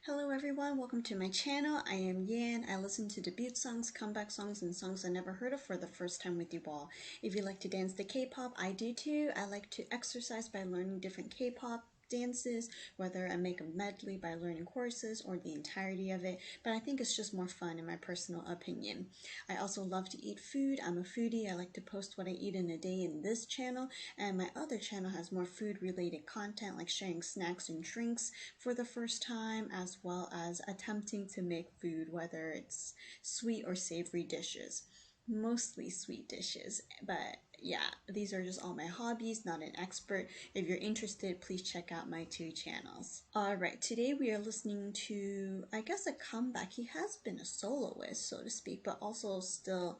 Hello everyone, welcome to my channel. I am Yan. I listen to debut songs, comeback songs, and songs I never heard of for the first time with you all. If you like to dance to K-pop, I do too. I like to exercise by learning different K-pop dances, whether I make a medley by learning choruses or the entirety of it, but I think it's just more fun in my personal opinion. I also love to eat food. I'm a foodie. I like to post what I eat in a day in this channel, and my other channel has more food related content like sharing snacks and drinks for the first time, as well as attempting to make food, whether it's sweet or savory dishes. Mostly sweet dishes, but yeah, these are just all my hobbies, not an expert. If you're interested, please check out my two channels. Alright, today we are listening to, I guess, a comeback. He has been a soloist, so to speak, but also still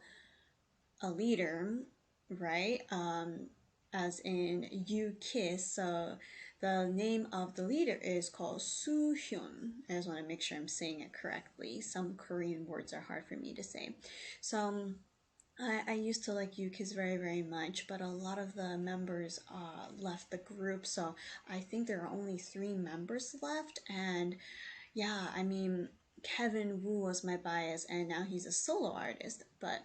a leader, right? As in You Kiss. So the name of the leader is called SooHyun. I just want to make sure I'm saying it correctly. Some Korean words are hard for me to say. So I used to like U-Kiss very, very much, but a lot of the members left the group, so I think there are only 3 members left. And yeah, I mean, Kevin Wu was my bias, and now he's a solo artist, but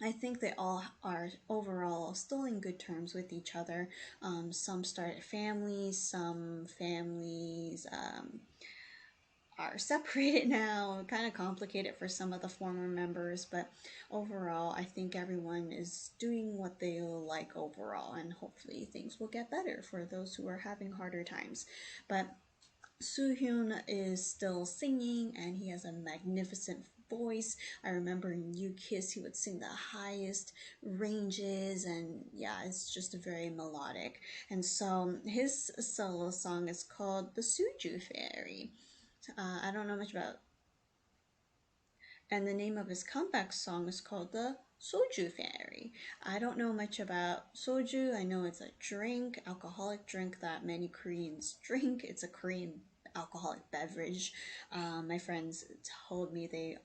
I think they all are overall still in good terms with each other. Some started families, some families are separated now, kind of complicated for some of the former members, but overall I think everyone is doing what they like overall, and hopefully things will get better for those who are having harder times. But SooHyun is still singing, and he has a magnificent voice. I remember in You Kiss he would sing the highest ranges, and yeah, it's just very melodic. And so his solo song is called The Soju Fairy. I don't know much about, and the name of his comeback song is called the Soju Fairy. I don't know much about soju. I know it's a drink, alcoholic drink that many Koreans drink. It's a Korean alcoholic beverage. My friends told me they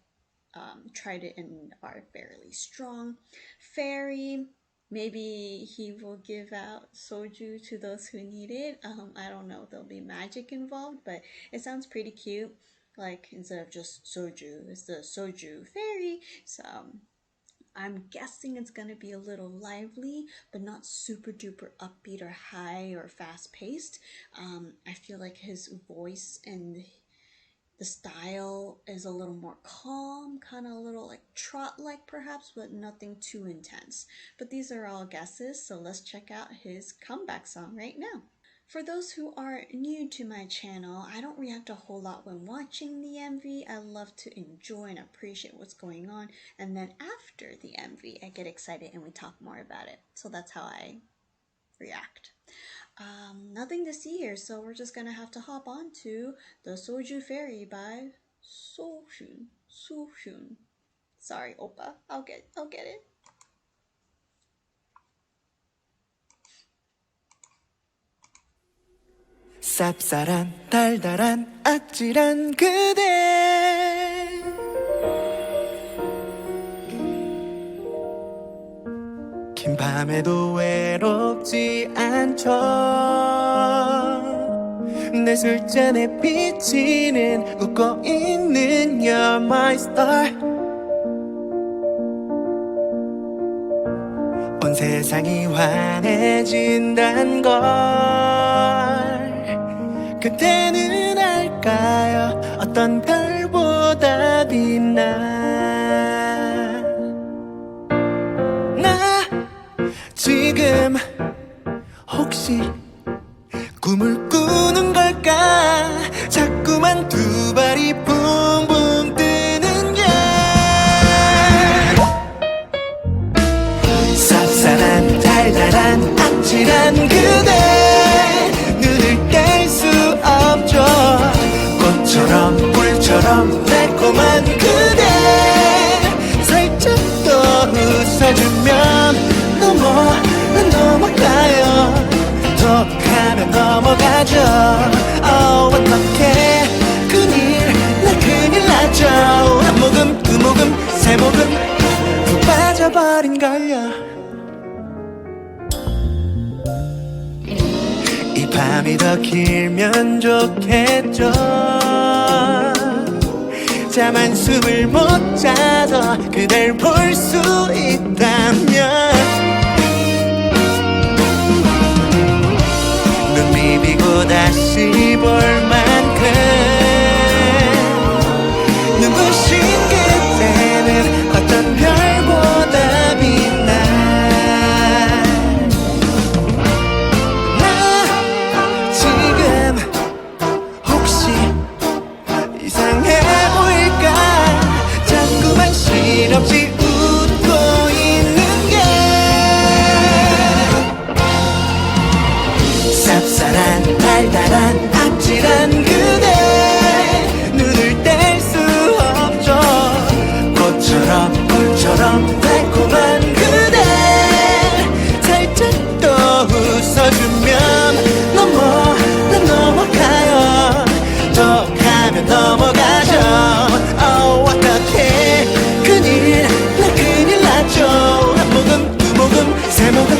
tried it and are fairly strong. Fairy, maybe he will give out soju to those who need it. I don't know if there'll be magic involved, but it sounds pretty cute. Like, instead of just soju, it's the Soju Fairy. So I'm guessing it's gonna be a little lively, but not super duper upbeat or high or fast paced. I feel like his voice and the style is a little more calm, kind of a little like trot-like perhaps, but nothing too intense. But these are all guesses, so let's check out his comeback song right now. For those who are new to my channel, I don't react a whole lot when watching the MV. I love to enjoy and appreciate what's going on, and then after the MV, I get excited and we talk more about it. So that's how I react. Nothing to see here, so we're just gonna have to hop on to the Soju Fairy by SooHyun. SooHyun. Sorry, oppa. I'll get it. 쌉쌀한 달달한 아찔한 그대 긴 밤에도 외롭지 않죠 내 술잔에 비치는 웃고 있는 You're my star 온 세상이 환해진단 걸 그때는 알까요 어떤 별보다 빛나 나 지금 혹시 꿈을 꾸는 걸까 자꾸만 두 발이 붕붕 뜨는 게 쌉쌀한 달달한 아찔한 그대 눈을 뗄 수 없죠 꽃처럼 꿀처럼 달콤한 그대 살짝 더 웃어주면 넘어가요 더 가면 넘어가죠 어떡해 큰일 나 밤이 더 길면 좋겠죠. 잠 한숨을 못 자도 그댈 볼 수 있다면 눈 비비고 다시 볼 만큼 눈부신 그때는 어떤 별보다 빛나. 나 지금 혹시 이상해 보일까? 자꾸만 실없이 웃고 있는 게 쌉쌀한 달달한 아찔한 그대 눈을 뗄 수 없죠. 꽃처럼 꿀처럼 달콤한 그대 살짝 또 웃어주면 난 넘어가요. 더 가면 넘어가죠. 어떡해 나 큰일 났죠. 한 모금 두 모금 세 모금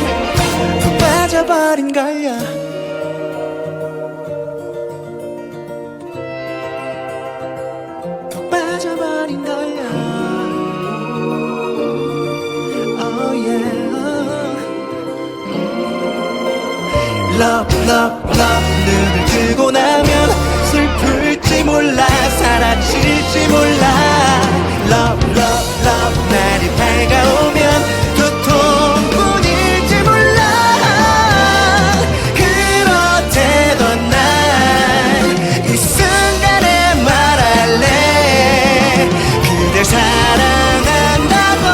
푹 빠져버린 걸요. 푹 빠져버린 걸요. Oh yeah. Love love love 눈을 뜨고 나면 슬플지 몰라 사라질지 몰라. Love love love 날이 밝아오면 두통뿐일지 몰라. 그렇대던 난 이 순간에 말할래. 그댈 사랑한다고.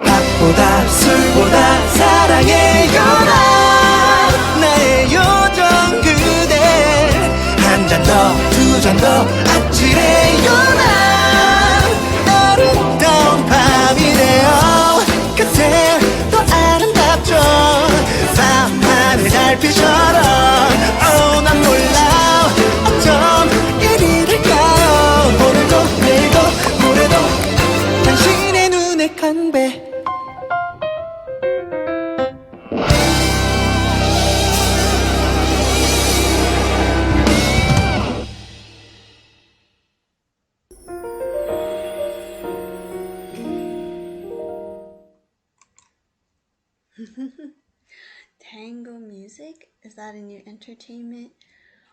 밥보다 술보다 사랑해요. 나의 요정 그대 한 잔 더 두 잔 더 아찔해요. 나 아름다운 밤이네요. 그대 또 아름답죠. 밤하늘 달빛처럼 oh 난 몰라 어쩜 이리 될까요. 오늘도 내일도 모레도 당신의 눈에 강배. Tango music? Is that a new entertainment?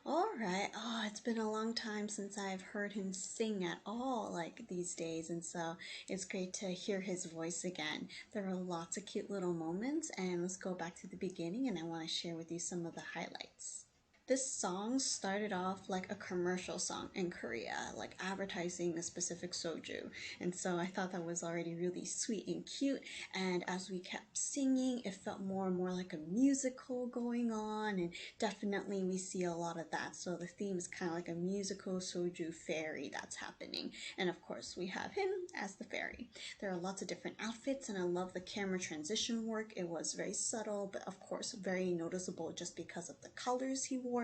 Alright. Oh, it's been a long time since I've heard him sing at all, like these days, and so it's great to hear his voice again. There were lots of cute little moments, and let's go back to the beginning, and I want to share with you some of the highlights. This song started off like a commercial song in Korea, like advertising a specific soju. And so I thought that was already really sweet and cute. And as we kept singing, it felt more and more like a musical going on. And definitely we see a lot of that. So the theme is kind of like a musical soju fairy that's happening. And of course, we have him as the fairy. There are lots of different outfits, and I love the camera transition work. It was very subtle, but of course, very noticeable just because of the colors he wore.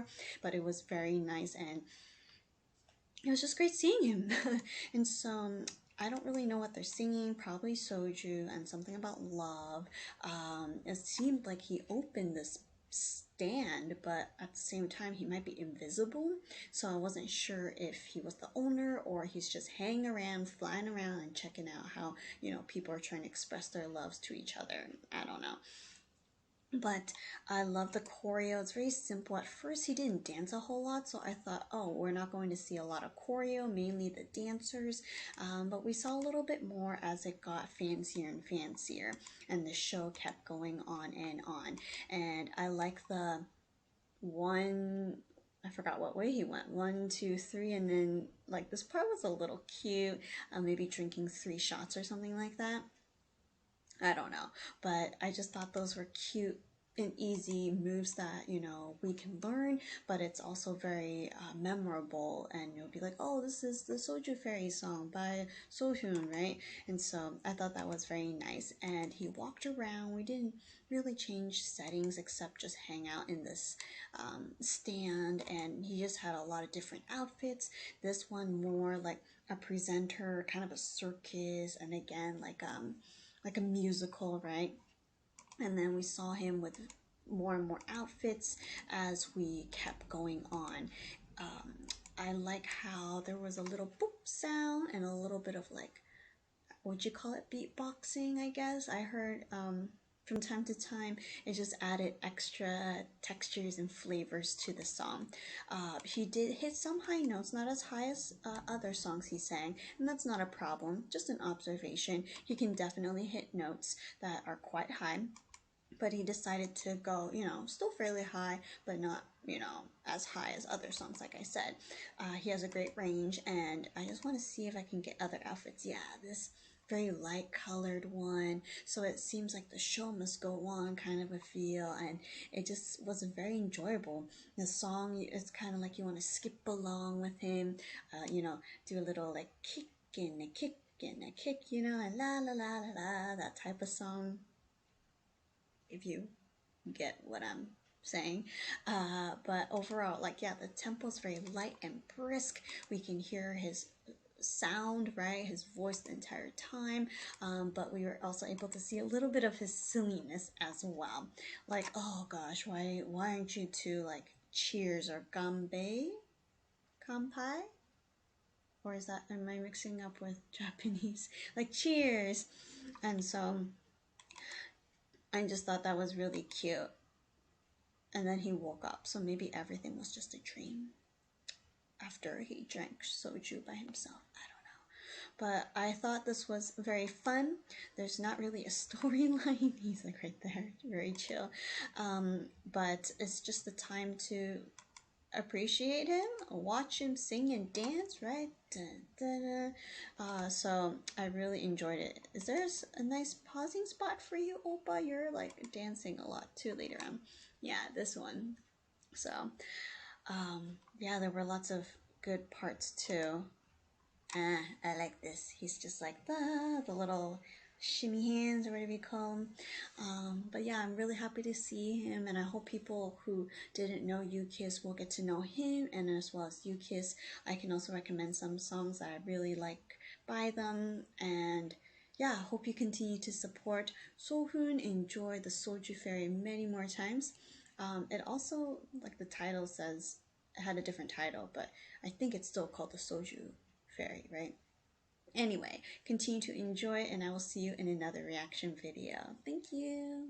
But it was very nice, and it was just great seeing him. And so I don't really know what they're singing, probably Soju and something about love. It seemed like he opened this stand, but at the same time he might be invisible, so I wasn't sure if he was the owner or he's just hanging around, flying around and checking out how, people are trying to express their loves to each other. I don't know. But I love the choreo. It's very simple. At first, he didn't dance a whole lot, so I thought, oh, we're not going to see a lot of choreo, mainly the dancers. But we saw a little bit more as it got fancier and fancier, and the show kept going on and on. And I like the one, I forgot what way he went. 1, 2, 3, and then like this part was a little cute. Maybe drinking 3 shots or something like that. I don't know, but I just thought those were cute and easy moves that we can learn, but it's also very memorable, and you'll be like, oh, this is the Soju Fairy song by SooHyun, right? And so I thought that was very nice. And he walked around. We didn't really change settings except just hang out in this stand, and he just had a lot of different outfits. This one more like a presenter, kind of a circus, and again like like a musical, right? And then we saw him with more and more outfits as we kept going on. Um, I like how there was a little boop sound and a little bit of like, would you call it beatboxing, I guess. I heard from time to time it just added extra textures and flavors to the song. He did hit some high notes, not as high as other songs he sang, and that's not a problem, just an observation. He can definitely hit notes that are quite high, but he decided to go, still fairly high, but not, as high as other songs, like I said. He has a great range, and I just want to see if I can get other outfits. Yeah, this very light colored one, so it seems like the show must go on kind of a feel, and it just was very enjoyable. The song, it's kind of like you want to skip along with him, do a little like kick and a kick and a kick, and la la la la la, that type of song, if you get what I'm saying. But overall, like, yeah, the tempo is very light and brisk. We can hear his sound, right, his voice the entire time, but we were also able to see a little bit of his silliness as well. Like, oh gosh, why aren't you two like cheers or gambe, kampai, or is that, am I mixing up with Japanese, like cheers? And so I just thought that was really cute. And then he woke up, so maybe everything was just a dream after he drank soju by himself. I don't know. But I thought this was very fun. There's not really a storyline. He's like right there, very chill. But it's just the time to appreciate him, watch him sing and dance, right? So I really enjoyed it. Is there a nice pausing spot for you, Oppa? You're like dancing a lot too later on. Yeah, this one. So, yeah, there were lots of good parts too. I like this. He's just like the little shimmy hands or whatever you call them. But yeah, I'm really happy to see him, and I hope people who didn't know U-Kiss will get to know him, and as well as U-Kiss, I can also recommend some songs that I really like by them. And yeah, I hope you continue to support SooHyun, enjoy the Soju Fairy many more times. It also, like the title says, it had a different title, but I think it's still called the Soju Fairy, right? Anyway, continue to enjoy, and I will see you in another reaction video. Thank you.